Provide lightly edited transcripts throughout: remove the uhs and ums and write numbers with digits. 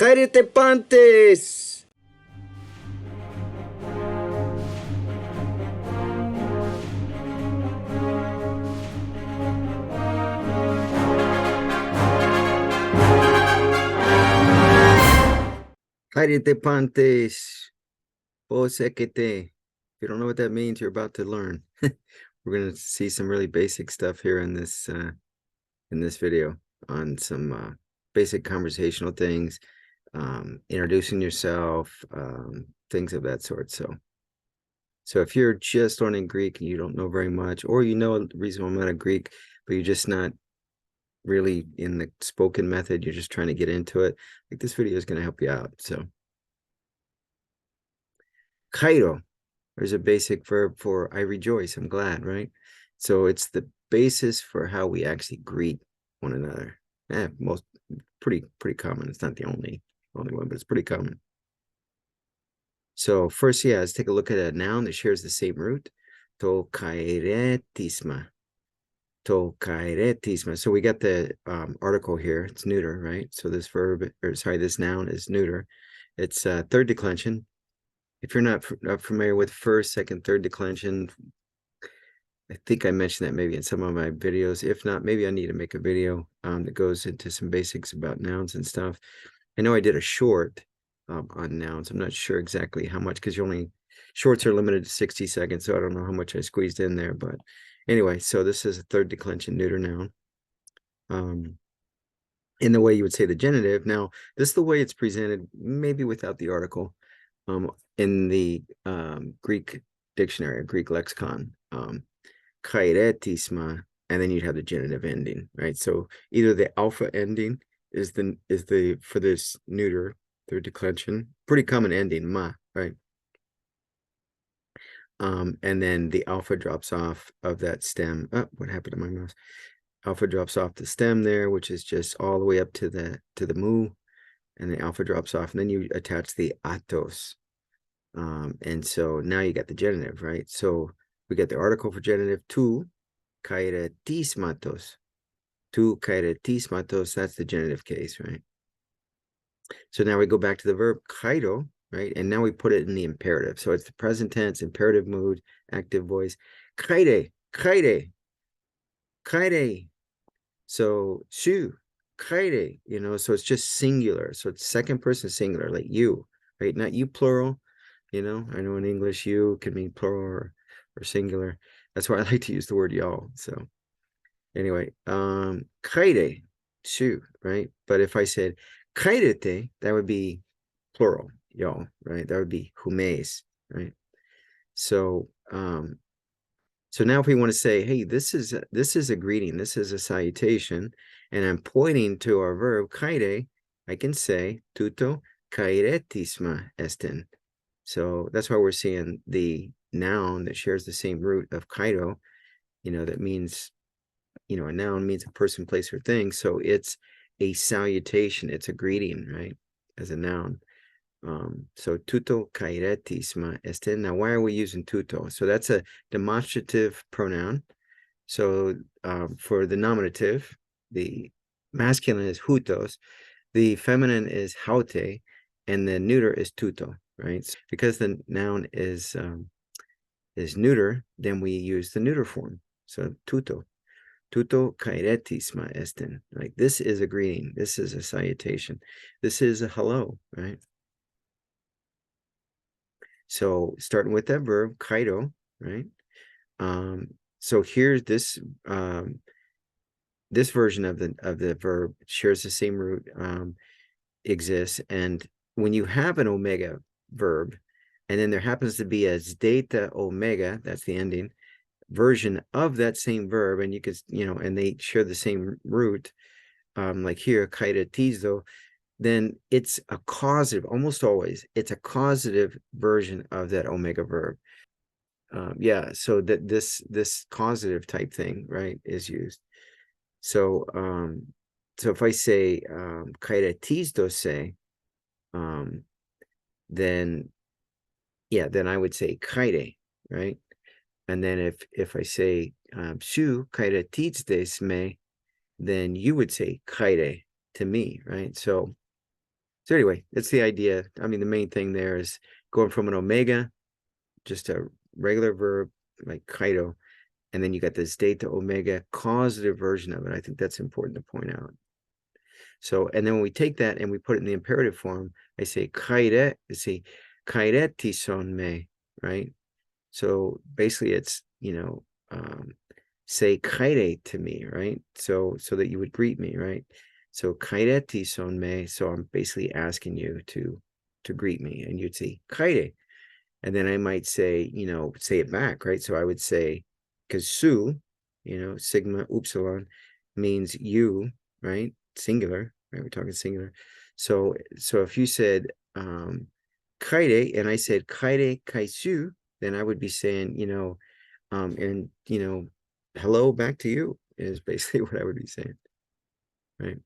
Jairete Pantes! Jairete Pantes! Osekete. If you don't know what that means, you're about to learn. We're going to see some really basic stuff here in this video on some basic conversational things, introducing yourself, things of that sort. So if you're just learning Greek and you don't know very much, or you know a reasonable amount of Greek, but you're just not really in the spoken method, you're just trying to get into it, like this video is going to help you out. So Cairo, there's a basic verb for I rejoice, I'm glad, right? So it's the basis for how we actually greet one another. Most pretty common. It's not the only one, but it's pretty common. So first, let's take a look at a noun that shares the same root. To kairetisma. To kairetisma. So we got the article here. It's neuter, right? So this verb, or sorry, this noun is neuter. It's third declension. If you're not familiar with first, second, third declension, I think I mentioned that maybe in some of my videos. If not, maybe I need to make a video that goes into some basics about nouns and stuff. I know I did a short on nouns. I'm not sure exactly how much, because shorts are limited to 60 seconds, so I don't know how much I squeezed in there. But anyway, so this is a third declension neuter noun. In the way you would say the genitive. Now, this is the way it's presented, maybe without the article, in the Greek dictionary, or Greek lexicon. Kairetisma, and then you'd have the genitive ending, right? So either the alpha ending is the for this neuter third declension, pretty common ending, ma, right? And then the alpha drops off of that stem. Oh, what happened to my mouse? Alpha drops off the stem there, which is just all the way up to the mu, and the alpha drops off, and then you attach the atos. And so now you got the genitive, right? So we get the article for genitive, tu kairetismatos. Tu kairetismatos, that's the genitive case, right? So now we go back to the verb kairo, right? And now we put it in the imperative. So it's the present tense, imperative mood, active voice. Kaire, kaire, kaire. So shu, kaire, so it's just singular. So it's second person singular, like you, right? Not you plural. I know in English you can mean plural or singular. That's why I like to use the word y'all. So anyway, kaire, shu, right? But if I said kairete, that would be plural, y'all, right? That would be humes, right? So so now if we want to say, hey, this is a greeting, this is a salutation, and I'm pointing to our verb kaire, I can say tuto kairetisma esten. So that's why we're seeing the noun that shares the same root of kairo, that means, a noun means a person, place, or thing. So it's a salutation, it's a greeting, right, as a noun. So tuto kairetisma esten. Now, why are we using tuto? So that's a demonstrative pronoun. So for the nominative, the masculine is hutos, the feminine is haute, and the neuter is tuto, right? So because the noun is neuter, then we use the neuter form. So tuto. Tuto kairetisma esten. Like, this is a greeting. This is a salutation. This is a hello, right? So starting with that verb, kairo, right? So here's this this version of the verb shares the same root, exists. And when you have an omega verb, and then there happens to be a zdeta omega, that's the ending, version of that same verb, and you could, and they share the same root, like here, kairetizo, then it's a causative, almost always, it's a causative version of that omega verb. So that this causative type thing, right, is used. So so if I say kairetizdo, then I would say kaire, right? And then if I say shu kairetizdes me, then you would say kaire to me, right? So So anyway, it's the idea. I mean, the main thing there is going from an omega, just a regular verb like kaido, and then you got this data omega causative version of it. I think that's important to point out. So, and then when we take that and we put it in the imperative form, I say kaire, I say kaireti son me, right? So basically it's, say kaire to me, right? So that you would greet me, right? So kaireti son me. So I'm basically asking you to greet me, and you'd say kaire. And then I might say, say it back, right? So I would say, because su, sigma upsilon means you, right? Singular, right? We're talking singular. So if you said kaire and I said kaire kaisu, then I would be saying, and hello back to you is basically what I would be saying, right?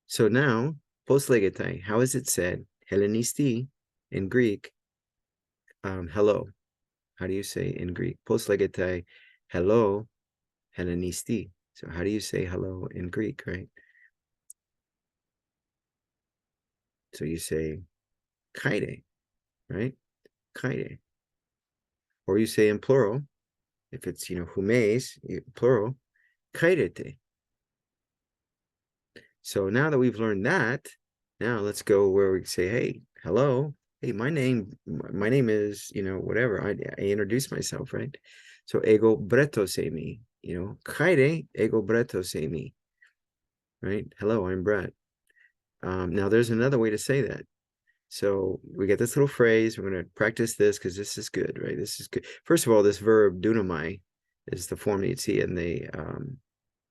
So now, postlegetai, how is it said? Hellenisti in Greek, hello. How do you say in Greek? Postlegetai, hello, Hellenisti. So how do you say hello in Greek, right? So you say kaide, right? Kaide. Or you say in plural, if it's, humes, plural, kaidete. So now that we've learned that, now let's go where we say, hey, hello. Hey, my name is, whatever. I introduce myself, right? So ego breto se mi, kaide ego breto se mi, right? Hello, I'm Brett. Now there's another way to say that. So we get this little phrase. We're going to practice this because this is good, right? This is good. First of all, this verb dunamai is the form that you'd see in the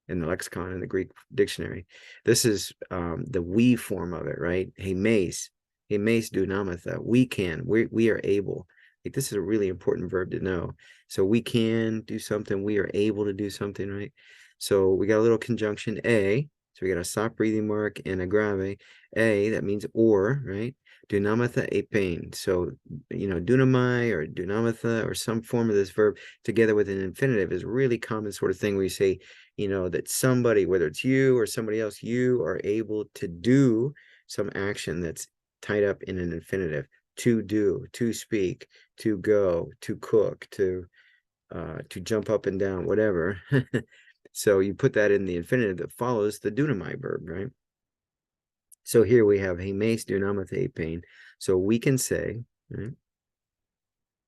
lexicon in the Greek dictionary. This is the we form of it, right? Hey mace dunamatha. We can. We are able. Like this is a really important verb to know. So we can do something. We are able to do something, right? So we got a little conjunction a. So we got a stop breathing mark and a grave. A, that means or, right? Dunamatha apain. So, dunamai or dunamatha or some form of this verb together with an infinitive is a really common sort of thing where you say, that somebody, whether it's you or somebody else, you are able to do some action that's tied up in an infinitive. To do, to speak, to go, to cook, to jump up and down, whatever. So you put that in the infinitive that follows the dunamai verb, right? So here we have hemes dunamate pain. So we can say, right?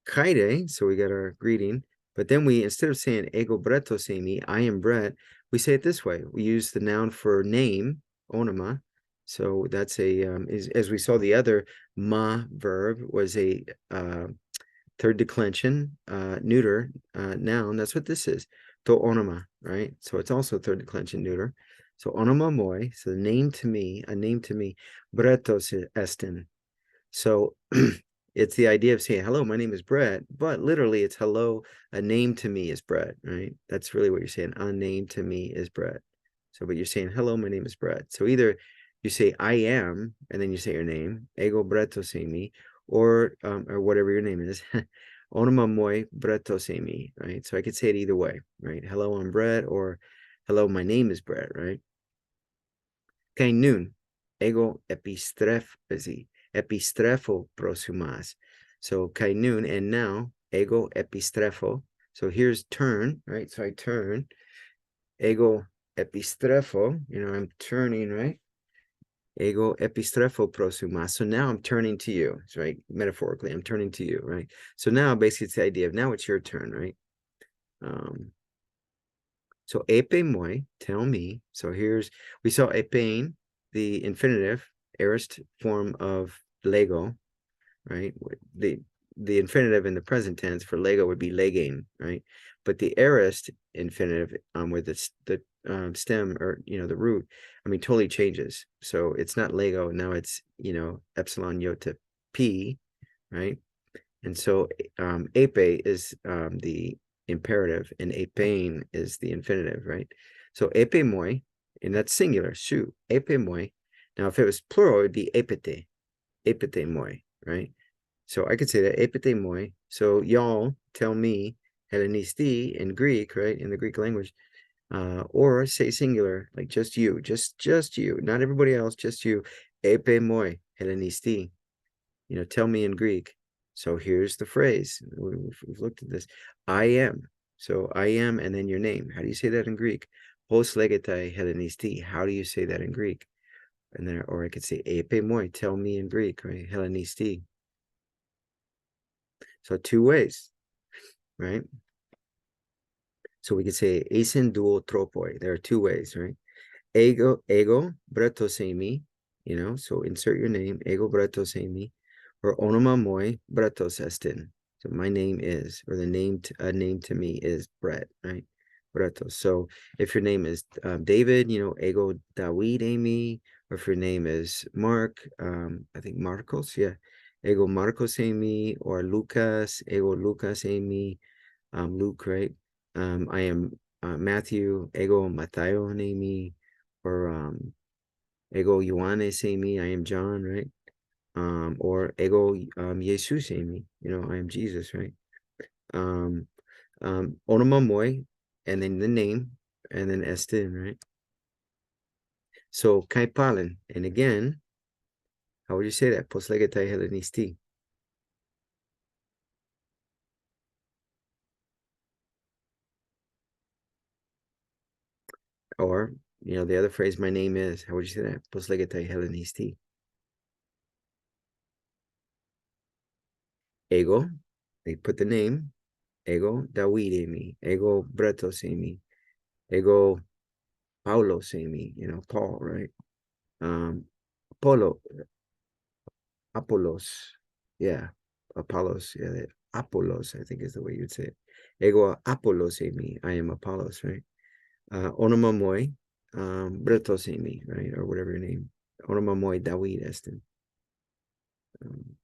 Kaide, so we got our greeting, but then we, instead of saying ego breto se mi, I am Brett, we say it this way. We use the noun for name, onoma. So that's as we saw, the other ma verb was a third declension, neuter noun. That's what this is. To onoma, right? So it's also third declension neuter. So onoma moi, so the name to me, a name to me, bretos estin. So it's the idea of saying, hello, my name is Brett, but literally it's hello, a name to me is Brett, right? That's really what you're saying. A name to me is Brett. So, but you're saying, hello, my name is Brett. So either you say I am, and then you say your name, ego Bretto se mi, or whatever your name is. Onoma moi Bretto se mi, right? So I could say it either way, right? Hello, I'm Brett, or hello, my name is Brett, right? Kainun, ego epistrefo prosumas. So kainun, and now ego epistrefo. So here's turn, right? So I turn, ego epistrefo, I'm turning, right? Ego epistrefo prosumas. So now I'm turning to you, right? Metaphorically, I'm turning to you, right? So now basically it's the idea of now it's your turn, right? So epe moi, tell me. So we saw epein, the infinitive, aorist form of Lego, right? The infinitive in the present tense for Lego would be legain, right? But the aorist infinitive with the stem, or the root, totally changes. So it's not Lego, now it's epsilon iota p, right? And so epe is the imperative and epein is the infinitive, right? So epe moi, and that's singular, su, epe moi. Now, if it was plural, it'd be epite moi, right? So I could say that epite moi. So y'all tell me Hellenisti in Greek, right? In the Greek language, or say singular, like just you, just you, not everybody else, just you. Epe moi Hellenisti. Tell me in Greek. So here's the phrase. We've looked at this. I am. So I am, and then your name. How do you say that in Greek? Hos legetai Hellenisti. How do you say that in Greek? And then, or I could say epe moi. Tell me in Greek, right? Hellenisti. So two ways, right? So we could say eisen duo tropoi. There are two ways, right? Ego bratosemi, so insert your name, ego bratosemi, or onoma moi bratos estin. So my name is, or the name, a name to me is Brett, right? Bratos. So if your name is David, ego David Amy, or if your name is Mark, I think Marcos, yeah, ego Marcos Amy, or Lucas, ego Lucas Amy, Luke, right? I am Matthew, ego Mateo Amy, or ego Ioannes Amy, I am John, right? Or ego Jesus Amy, I am Jesus, right? Onoma moi, and then the name, and then Estin, right? So Kaipalen, and again, how would you say that? Poslegetai Hellenisti. Or, the other phrase, my name is, how would you say that? Poslegetai Hellenisti. Ego, they put the name, ego David Amy, ego Bretos Amy, ego Paulos Amy, Paul, right? Apollo, Apollos, yeah, Apollos, yeah, Apollos, I think is the way you'd say it. Ego Apollos Amy, I am Apollos, right? Onomamoi, Bretos Amy, right? Or whatever your name. Onomamoi David Estin. Um,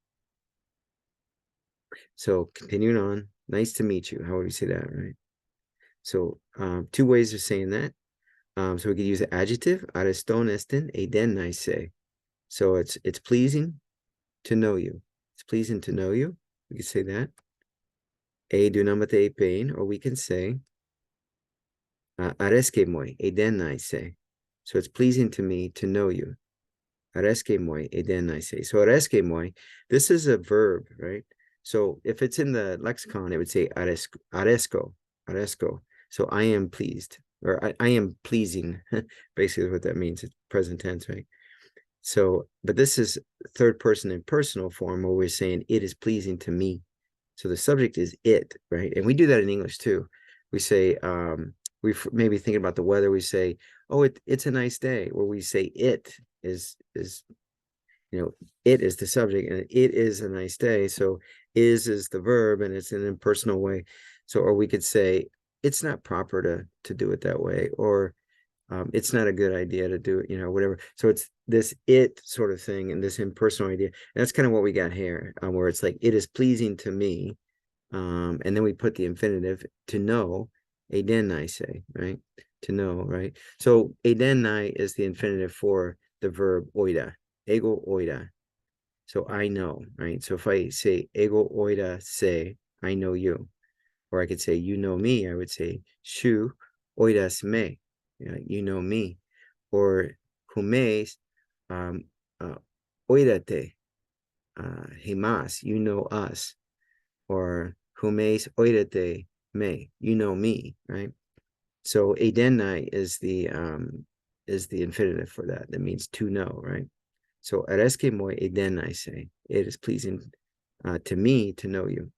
so continuing on, nice to meet you. How would you say that, right? So two ways of saying that. So we could use the adjective, ariston estin, eden nice. So it's pleasing to know you. It's pleasing to know you. We could say that. A dunamate pain, or we can say areske moi, eden nice. So it's pleasing to me to know you. Areske moi, eden nice. So areske moi, this is a verb, right? So if it's in the lexicon, it would say aresco, aresco. So I am pleased, or I am pleasing, basically what that means. It's present tense, right? So, but this is third person impersonal form where we're saying it is pleasing to me. So the subject is it, right? And we do that in English too. We say, we maybe thinking about the weather, we say, oh, it's a nice day, where we say it is, it is the subject and it is a nice day. So is the verb, and it's in an impersonal way. So, or we could say, it's not proper to do it that way, or it's not a good idea to do it, whatever. So it's this it sort of thing and this impersonal idea. And that's kind of what we got here, where it's like, it is pleasing to me. And then we put the infinitive, to know, edenai say, right? To know, right? So edenai is the infinitive for the verb oida, ego oida. So I know, right? So if I say ego oida say, I know you. Or I could say, you know me, I would say, shu oidas me, you know me. Or humes, um, oidate, himas, you know us. Or humes oidate me, you know me, right? So edenai is the infinitive for that. That means to know, right? So areske moi edenai say, it is pleasing to me to know you.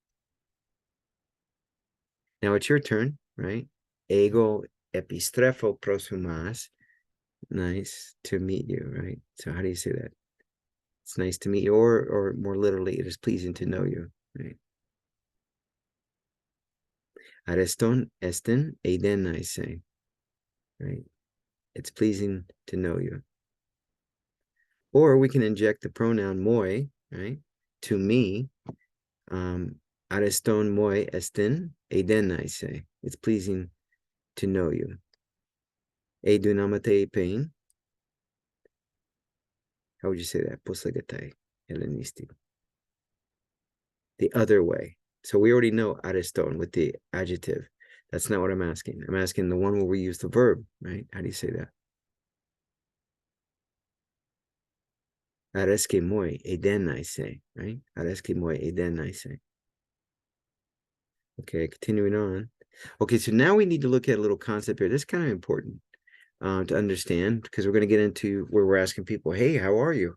Now it's your turn, right? Ego epistrefo prosumas. Nice to meet you, right? So how do you say that? It's nice to meet you, or more literally, it is pleasing to know you, right? Areston esten eiden, I say, right? It's pleasing to know you. Or we can inject the pronoun moi, right? To me, areston moi esten eiden, I say. It's pleasing to know you. E dunamate pain. How would you say that? Poslegatai, Hellenisti. The other way. So we already know ariston with the adjective. That's not what I'm asking. I'm asking the one where we use the verb, right? How do you say that? Areski moi eden I say, right? Areski moi eden I say. Okay, continuing on. Okay, so now we need to look at a little concept here. This is kind of important to understand because we're going to get into where we're asking people, hey, how are you?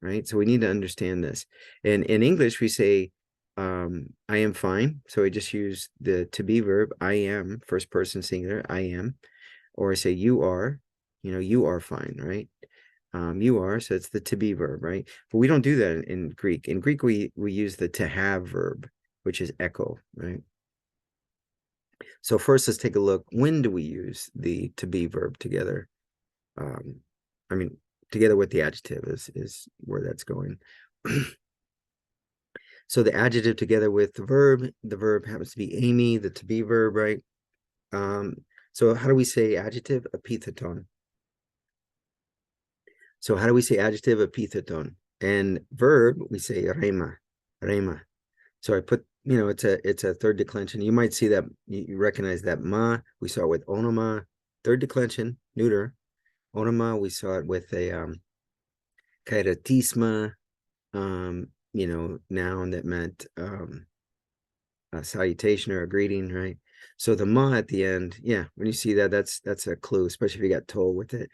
Right? So we need to understand this. And in English, we say, I am fine. So I just use the to be verb, I am, first person singular, I am. Or I say, you are, you are fine, right? You are, so it's the to be verb, right? But we don't do that in Greek. In Greek, we use the to have verb, which is echo, right? So first, let's take a look. When do we use the to be verb together? Um, I mean, together with the adjective is where that's going. So the adjective together with the verb happens to be Amy, the to be verb, right? So how do we say adjective? Epitheton. So how do we say adjective? Epitheton. And verb, we say rema, rema. So I put, it's a third declension. You might see that, you recognize that ma, we saw it with onoma, third declension, neuter. Onoma, we saw it with a kairotisma, noun that meant a salutation or a greeting, right? So the ma at the end, yeah, when you see that, that's a clue, especially if you got told with it.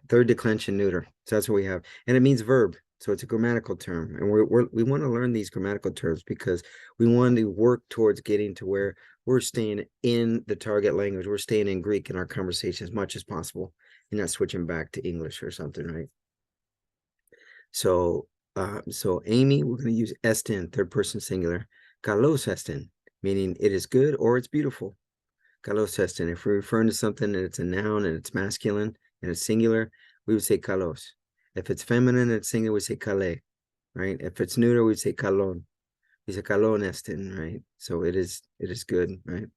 Third declension neuter. So that's what we have. And it means verb. So it's a grammatical term. And we want to learn these grammatical terms because we want to work towards getting to where we're staying in the target language. We're staying in Greek in our conversation as much as possible and not switching back to English or something, right? So Amy, we're going to use estin, third person singular. Kalos estin, meaning it is good or it's beautiful. Kalos estin. If we're referring to something and it's a noun and it's masculine and it's singular, we would say kalos. If it's feminine and it's singular, we say kale, right? If it's neuter, we say kalon. We say kalon estin, right? So it is good, right?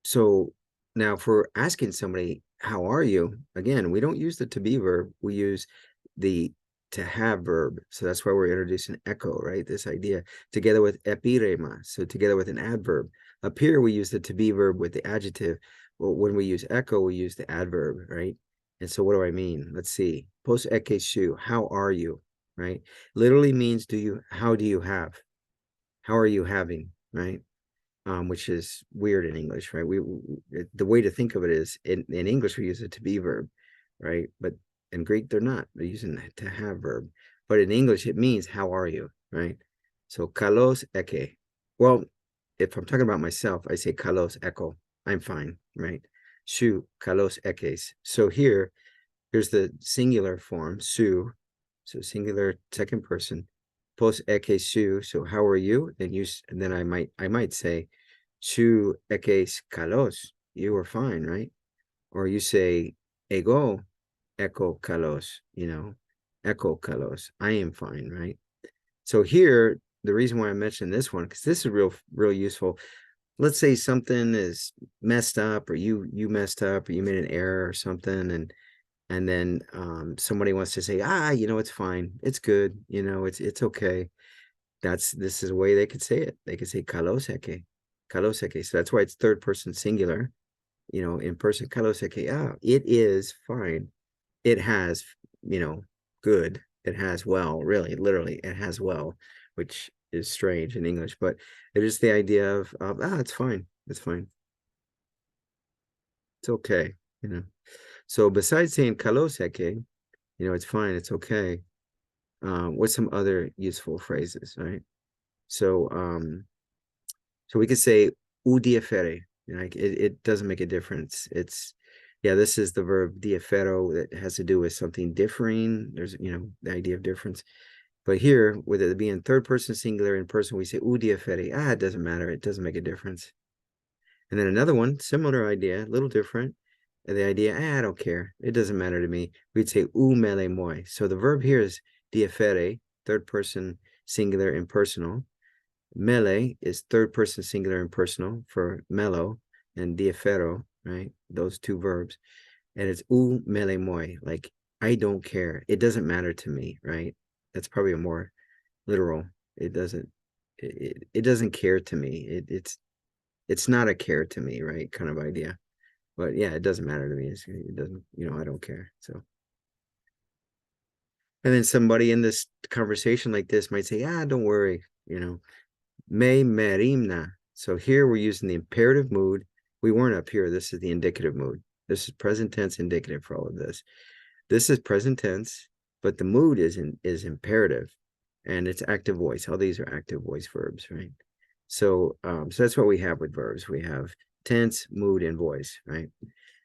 So now for asking somebody, how are you? Again, we don't use the to be verb. We use the to have verb. So that's why we're introducing echo, right? This idea together with epirema. So together with an adverb. Up here, we use the to be verb with the adjective. Well, when we use echo, we use the adverb, right? And so what do I mean? Let's see. Post eke shu. How are you? Right? Literally means how do you have? How are you having? Right? Which is weird in English, right? The way to think of it is in English we use it to be verb, right? But in Greek they're not. They're using to have verb. But in English it means how are you, right? So kalos eke. Well, if I'm talking about myself, I say kalos eko. I'm fine, right? Shu kalos ekes. So here's the singular form, su. So singular second person. Post eke su. So how are you? And then I might say Shu ekes kalos. You are fine, right? Or you say ego echo kalos, echo kalos. I am fine, right? So here, the reason why I mentioned this one, because this is real useful. Let's say something is messed up, or you messed up, or you made an error or something, and then somebody wants to say, it's fine, it's good, it's okay. This is a way they could say it. They could say kaloseke, kaloseke. So that's why it's third person singular, in person kaloseke. It is fine. It has, good. It has well, really, literally, it has well, which is strange in English, but it is the idea of it's fine. It's fine. It's okay, So besides saying kaloseke, it's fine, it's okay. What's some other useful phrases, right? So so we could say u diafere. It doesn't make a difference. This is the verb diafero that has to do with something differing. There's, the idea of difference. But here, with it being third person singular in person, we say u diafere. It doesn't matter. It doesn't make a difference. And then another one, similar idea, a little different. And the idea, I don't care. It doesn't matter to me. We'd say u mele moi. So the verb here is diafere, third person singular impersonal. Mele is third person singular impersonal for mellow, and diafero, right? Those two verbs. And it's u mele moi, like I don't care. It doesn't matter to me, right? That's probably a more literal. It doesn't care to me. It's not a care to me, right? Kind of idea. But yeah, it doesn't matter to me. It doesn't, I don't care. So, and then somebody in this conversation like this might say, don't worry, me merimna. So here we're using the imperative mood. We weren't up here. This is the indicative mood. This is present tense indicative for all of this. This is present tense, but the mood is imperative, and it's active voice. All these are active voice verbs, right? So that's what we have with verbs. We have tense, mood, and voice, right?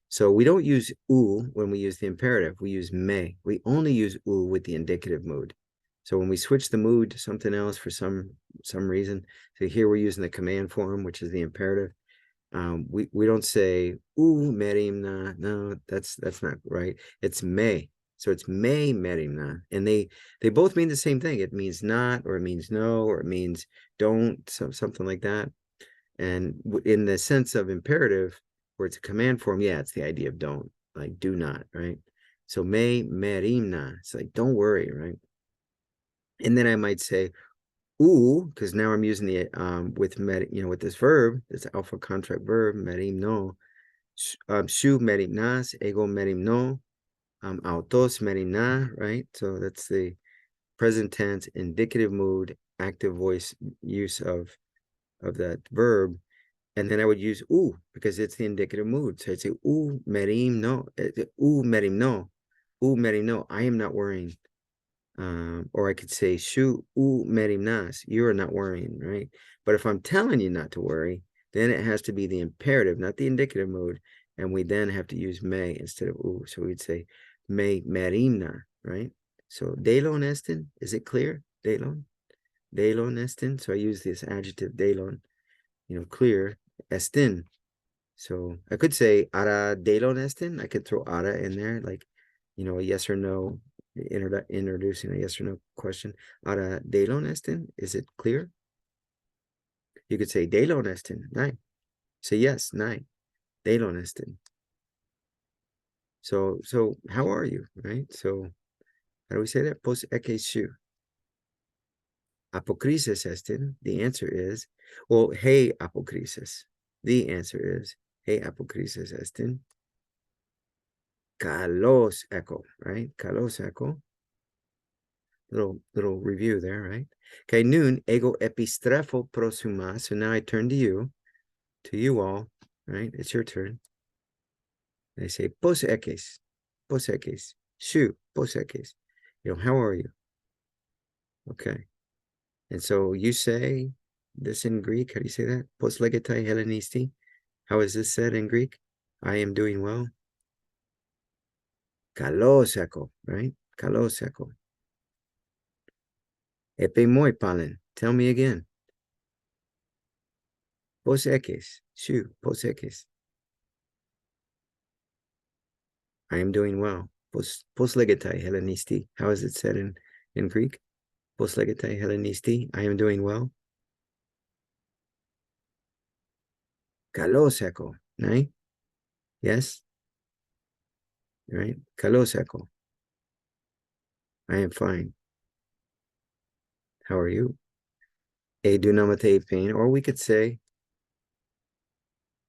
So we don't use u when we use the imperative. We use me. We only use u with the indicative mood. So when we switch the mood to something else for some reason, so here we're using the command form, which is the imperative. We don't say u merimna. No, that's not right. It's me. So it's me merimna, and they both mean the same thing. It means not, or it means no, or it means don't, something like that. And in the sense of imperative, where it's a command form, yeah, it's the idea of don't, like do not, right? So me merimna, it's like don't worry, right? And then I might say ooh, because now I'm using the with with this verb, this alpha contract verb, merim no, shu merim nas, ego merim no, autos merim na, right? So that's the present tense, indicative mood, active voice use of that verb. And then I would use ooh because it's the indicative mood. So I'd say ooh merim no, ooh merim no, ooh merim no. I am not worrying. Or I could say shu u merim nas. You are not worrying, right? But if I'm telling you not to worry, then it has to be the imperative, not the indicative mood, and we then have to use me instead of u. So we'd say me merimna, right? So delon estin, is it clear? Delon, delon estin. So I use this adjective delon, clear, estin. So I could say ara delon estin. I could throw ara in there, like, a yes or no, introducing a yes or no question. Ara delon estin. Is it clear? You could say delon estin. Nine. Say yes, nine. Delon estin. So how are you, right? So how do we say that? Pos eke shu. Apokrisis estin. The answer is, well, hey apokrisis. The answer is, hey apokrisis estin. Kalos echo, right? Kalos echo. Little review there, right? Okay, noon ego epistrefo prosuma. So now I turn to you all, right? It's your turn. I say pos ekes, shu, pos ekes. How are you? Okay. And so you say this in Greek. How do you say that? Pos legetai Hellenisti. How is this said in Greek? I am doing well. Kalos echo, right? Kalos echo. Epe moi palen. Tell me again. Pos ekes, shu, pos ekes. I am doing well. Pos legetai Hellenisti. How is it said in Greek? Pos legetai Hellenisti. I am doing well. Kalos echo, right? Yes, right? Kalos echo. I am fine. How are you? E dunamate pain, or we could say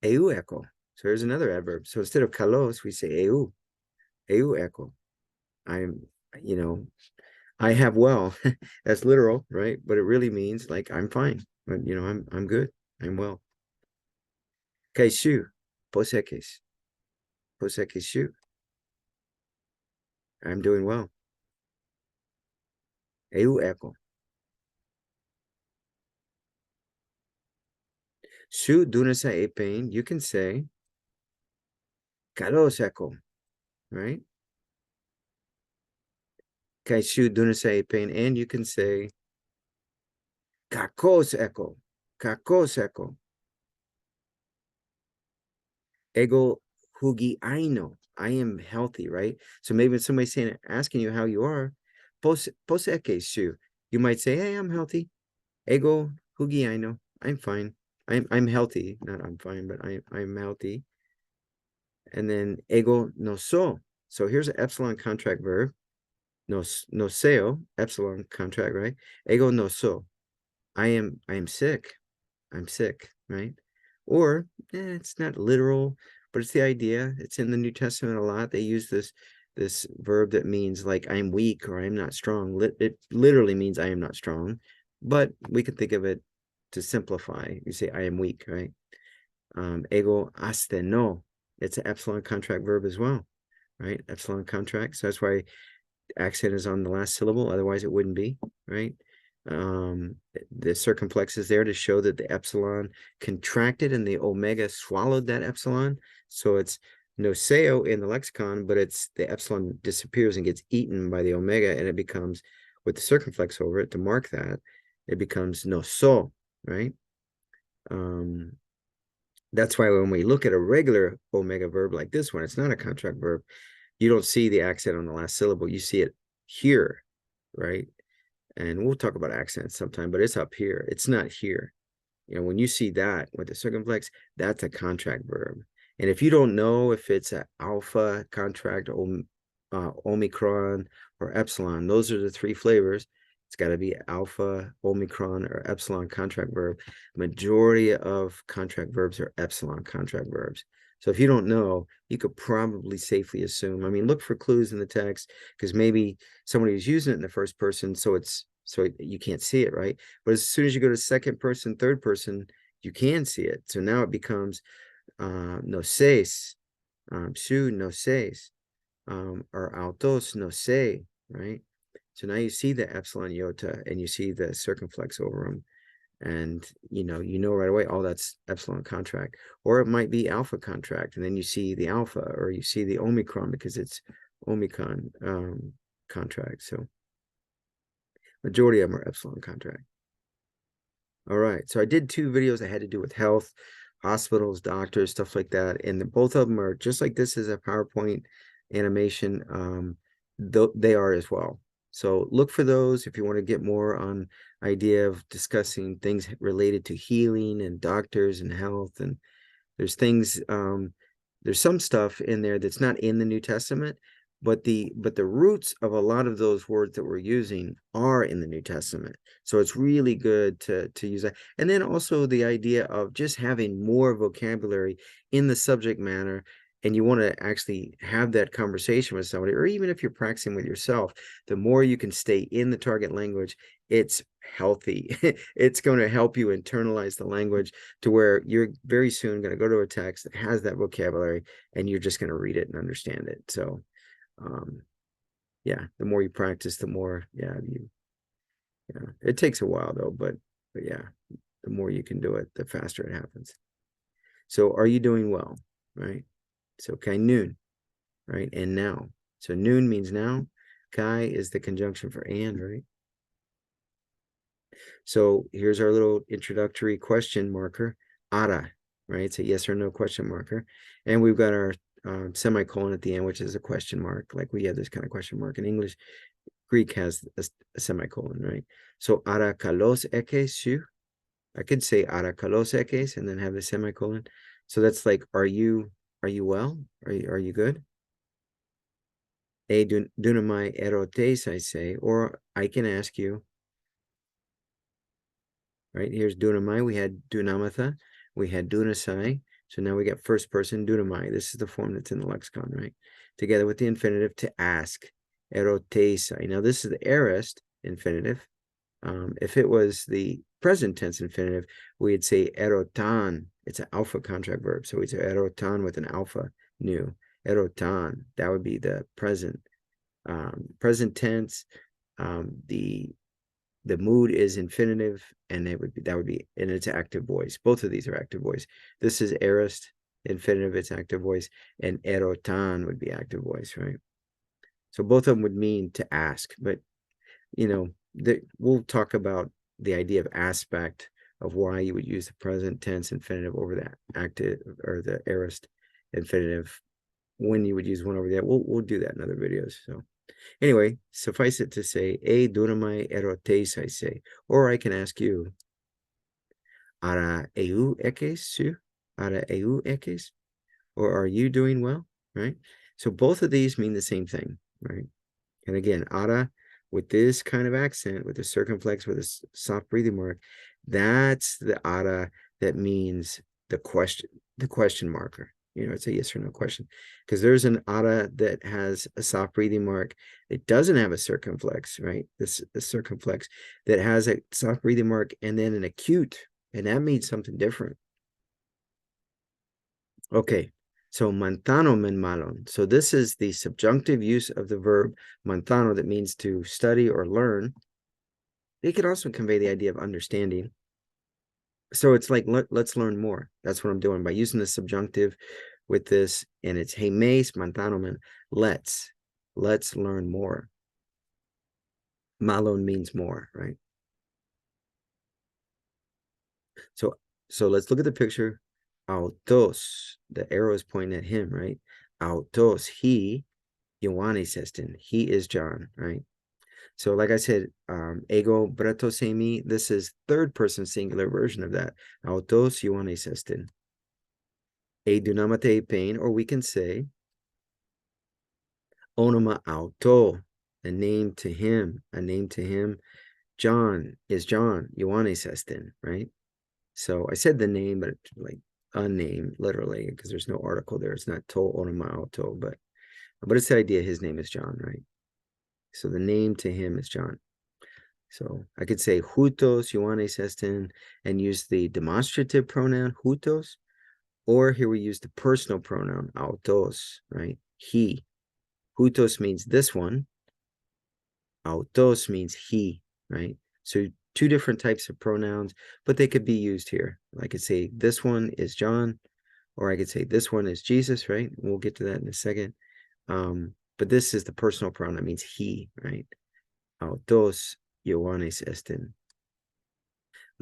eu echo. So there's another adverb. So instead of kalos, we say eu echo. I'm, I have well. That's literal, right? But it really means like I'm fine. But I'm good. I'm well. Kaishu, posekes, posekeshu. I'm doing well. Eu echo. Shu dunasa e pain. You can say kalos echo, right? Kaishu dunasa e pain, and you can say kakos echo, kakos echo. Ego hugi aino. I am healthy, right? So maybe when somebody's saying, asking you how you are, poseke shu. You might say, hey, I'm healthy. Ego hugi aino. I'm fine. I'm healthy. Not I'm fine, but I'm healthy. And then ego no so. So here's an epsilon contract verb. No seo, epsilon contract, right? Ego no so. I am sick. I'm sick, right? Or it's not literal, but it's the idea. It's in the New Testament a lot. They use this verb that means like I'm weak or I'm not strong. It literally means I am not strong, but we can think of it to simplify. You say I am weak, right? Ego asteno. It's an epsilon contract verb as well, right? Epsilon contract. So that's why accent is on the last syllable. Otherwise, it wouldn't be, right? The circumflex is there to show that the epsilon contracted and the omega swallowed that epsilon. So it's noseo in the lexicon, but it's the epsilon disappears and gets eaten by the omega, and it becomes, with the circumflex over it to mark that, it becomes noso, right? That's why when we look at a regular omega verb like this one, it's not a contract verb. You don't see the accent on the last syllable. You see it here, right? And we'll talk about accents sometime, but it's up here. It's not here. You know, when you see that with the circumflex, that's a contract verb. And if you don't know if it's an alpha contract, omicron, or epsilon, those are the three flavors. It's got to be alpha, omicron, or epsilon contract verb. Majority of contract verbs are epsilon contract verbs. So if you don't know, you could probably safely assume. I mean, look for clues in the text, because maybe somebody was using it in the first person, so you can't see it, right? But as soon as you go to second person, third person, you can see it. So now it becomes no seis, su no seis, or altos no se, right? So now you see the epsilon iota and you see the circumflex over them. And you know right away, oh, that's epsilon contract. Or it might be alpha contract, and then you see the alpha, or you see the omicron because it's omicron contract. So majority of them are epsilon contract. All right, so I did 2 videos that had to do with health, hospitals, doctors, stuff like that, and both of them are just like this is a PowerPoint animation. They are as well. So look for those if you want to get more on idea of discussing things related to healing and doctors and health. And there's things, there's some stuff in there that's not in the New Testament, but the roots of a lot of those words that we're using are in the New Testament. So it's really good to use that. And then also the idea of just having more vocabulary in the subject matter, and you want to actually have that conversation with somebody, or even if you're practicing with yourself, the more you can stay in the target language, it's healthy. It's going to help you internalize the language to where you're very soon going to go to a text that has that vocabulary, and you're just going to read it and understand it. So yeah, the more you practice, the more, yeah, it takes a while though, but yeah, the more you can do it, the faster it happens. So are you doing well, right? So kai noon, right? And now. So noon means now. Kai is the conjunction for and, right? So here's our little introductory question marker, ara, right? It's a yes or no question marker. And we've got our semicolon at the end, which is a question mark. Like we have this kind of question mark in English. Greek has a semicolon, right? So ara kalos ekes su. I could say ara kalos ekes and then have a semicolon. So that's like, are you well? Are you good? E dunamai erotes, I say, or I can ask you, right? Here's dunamai. We had dunamatha. We had dunasai. So now we got first person dunamai. This is the form that's in the lexicon, right? Together with the infinitive to ask. Erotesai. Now this is the aorist infinitive. If it was the present tense infinitive, we'd say erotan. It's an alpha contract verb. So we'd say erotan with an alpha new. Erotan. That would be the present. Present tense. The mood is infinitive, and that would be, and it's active voice. Both of these are active voice. This is aorist infinitive, it's active voice, and erotan would be active voice, right? So both of them would mean to ask, but we'll talk about the idea of aspect of why you would use the present tense infinitive over the active or the aorist infinitive, when you would use one over the other. We'll do that in other videos. So anyway, suffice it to say, e dunamai erotes, I say, or I can ask you, ara eu ekes su, ara eu ekes, or are you doing well, right? So both of these mean the same thing, right? And again, ara with this kind of accent, with the circumflex, with a soft breathing mark, that's the ara that means the question marker. it's a yes or no question. Because there's an ara that has a soft breathing mark. It doesn't have a circumflex, right? This a circumflex that has a soft breathing mark and then an acute, and that means something different. Okay, so mantano men malon. So this is the subjunctive use of the verb mantano that means to study or learn. It could also convey the idea of understanding. So it's like, let's learn more. That's what I'm doing by using the subjunctive with this, and it's hey mes mantanomen. Let's learn more. Malon means more, right? So let's look at the picture. Autos, the arrow is pointing at him, right? Autos, he, Ioannis estin. He is John, right? So like I said, ego bratosemi, this is third person singular version of that. Autos Ioannis estin. A dunamate pain, or we can say onoma auto, a name to him, John is John, Ioannis estin, right? So I said the name, but like a name, literally, because there's no article there. It's not to onoma auto, but it's the idea his name is John, right? So the name to him is John. So I could say hutos Ioannis estin and use the demonstrative pronoun hutos, or here we use the personal pronoun autos, right? He. Hutos means this one. Autos means he, right? So two different types of pronouns, but they could be used here. I could say this one is John, or I could say this one is Jesus, right? We'll get to that in a second. But this is the personal pronoun, that means he, right? Autos Ioannis estin.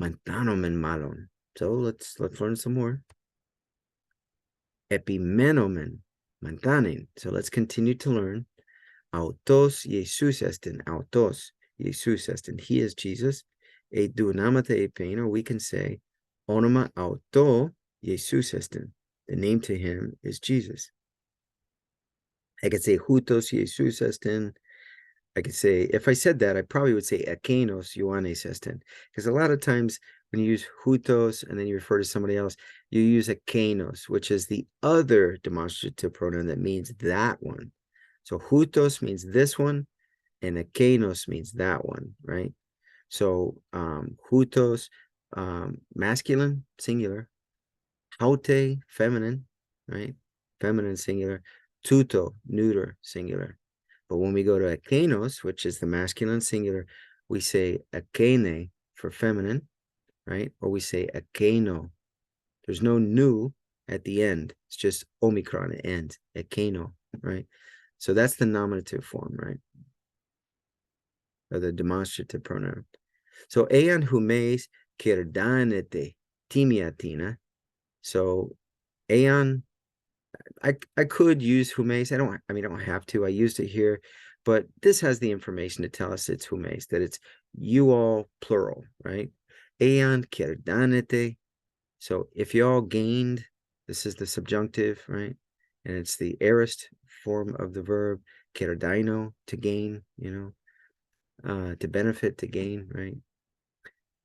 Mantanomen malon. So let's learn some more. Epimenomen mantanin. So let's continue to learn. Autos Jesus estin. Autos Jesus estin. He is Jesus. E dunamate epein, or we can say onoma auto Jesus estin. The name to him is Jesus. I could say hutos Jesus estin. I could say, if I said that, I probably would say ekenos Ioannis estin, because a lot of times when you use hutos and then you refer to somebody else, you use ekenos, which is the other demonstrative pronoun that means that one. So hutos means this one, and ekenos means that one, right? So hutos, masculine, singular, haute, feminine, right? Feminine, singular, tuto, neuter, singular. But when we go to ekenos, which is the masculine singular, we say ekene for feminine, right? Or we say ekeno. There's no nu at the end. It's just omicron at end, ekeno, right? So that's the nominative form, right? Or the demonstrative pronoun. So ean humes kirdanete timiatina. So ean, I could use humes. I don't have to. I used it here, but this has the information to tell us it's humes, that it's you all plural, right? Ean kirdanete. So if you all gained, this is the subjunctive, right? And it's the aorist form of the verb kirdaino, to gain, to benefit, to gain, right?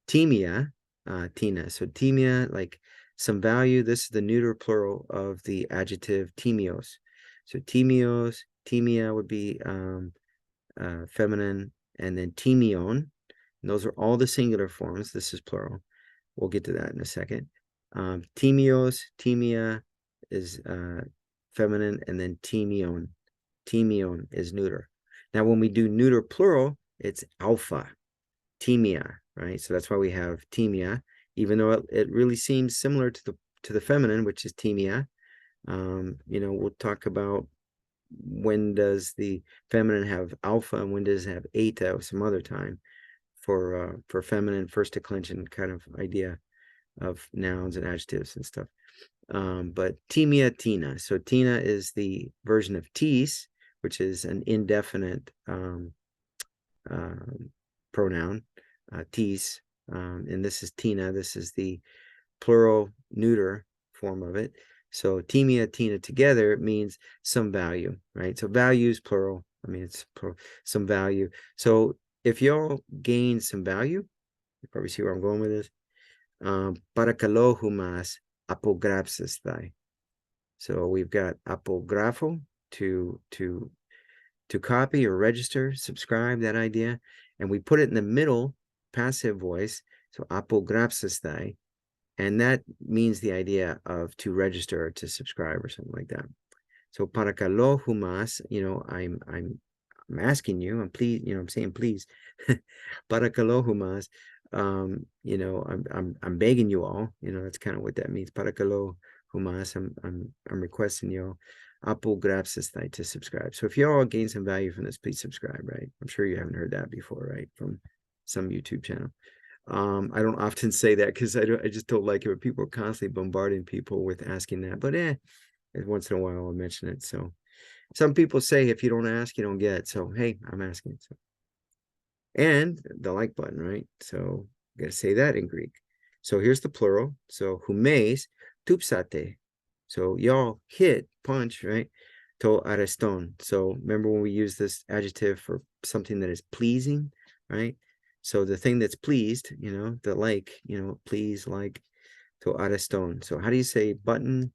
Timia, Tina. So timia, like some value. This is the neuter plural of the adjective timios. So timios, timia would be feminine, and then timion. And those are all the singular forms. This is plural. We'll get to that in a second. Timios, timia is feminine, and then timion. Timion is neuter. Now, when we do neuter plural, it's alpha, timia, right? So that's why we have timia, even though it really seems similar to the feminine, which is timia. We'll talk about when does the feminine have alpha and when does it have eta some other time for feminine first declension kind of idea of nouns and adjectives and stuff. But timia tina. So tina is the version of tis, which is an indefinite pronoun, tis, and this is tina. This is the plural neuter form of it. So timia, tina together means some value, right? So value is plural. I mean, it's plural, some value. So if y'all gain some value, you probably see where I'm going with this. Para kalohumas apograpsistai. So we've got apografo to copy or register, subscribe, that idea. And we put it in the middle, passive voice. So apograpsestai. And that means the idea of to register or to subscribe or something like that. So parakalo humas, I'm asking you, I'm please, I'm saying please. Parakalo humas, I'm begging you all, that's kind of what that means. Parakalo humas, I'm requesting you all. Apple grapsestai to subscribe. So if you all gain some value from this, please subscribe, right? I'm sure you haven't heard that before, right? From some YouTube channel. I don't often say that because I just don't like it when people are constantly bombarding people with asking that. But once in a while I'll mention it. So some people say if you don't ask, you don't get. So hey, I'm asking. So and the like button, right? So I gotta say that in Greek. So here's the plural. So humes tupsate. So y'all hit, punch, right? To areston. So remember when we use this adjective for something that is pleasing, right? So the thing that's pleased, the like, please, like, to areston. So how do you say button?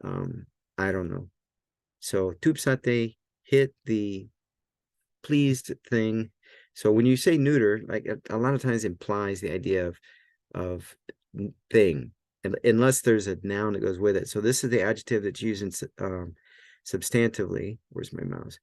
I don't know. So tupsate, hit the pleased thing. So when you say neuter, like a lot of times implies the idea of thing, unless there's a noun that goes with it. So this is the adjective that's used in substantively. Where's my mouse?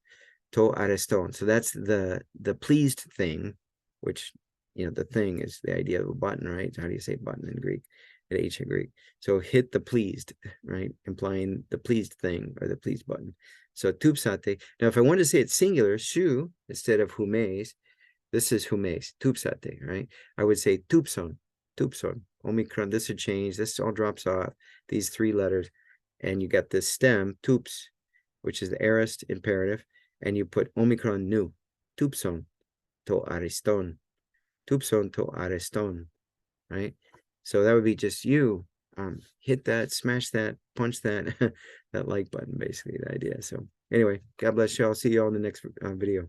To areston. So that's the pleased thing, which the thing is the idea of a button, right? How do you say button in Greek? At ancient Greek. So hit the pleased, right? Implying the pleased thing or the pleased button. So tupsate. Now, if I wanted to say it singular, shu, instead of humes, this is humes, tupsate, right? I would say tupson, tupson, omicron. This would change. This all drops off, these three letters. And you got this stem, tups, which is the aorist imperative. And you put omicron nu, tupson, to ariston, tupson to ariston, right? So that would be just you hit that, smash that, punch that, that like button, basically the idea. So anyway, God bless you. I'll see you all in the next video.